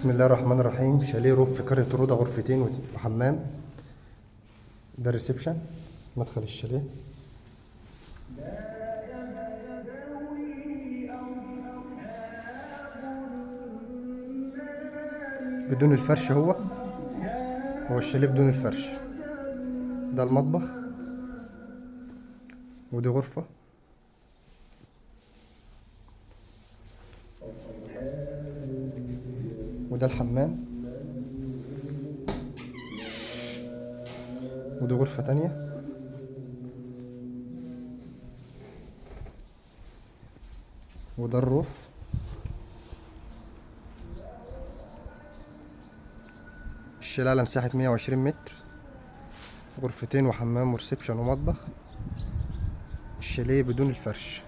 بسم الله الرحمن الرحيم. شاليه روف في قرية روضة، غرفتين وحمام. ده الريسبشن، مدخل الشاليه. بدون الفرش. هو الشاليه بدون الفرش. ده المطبخ، ودي غرفة، وده الحمام، ودي غرفة تانية، وده الروف. الشاليه على مساحة 120 متر، غرفتين وحمام وريسبشن ومطبخ. الشاليه بدون الفرش.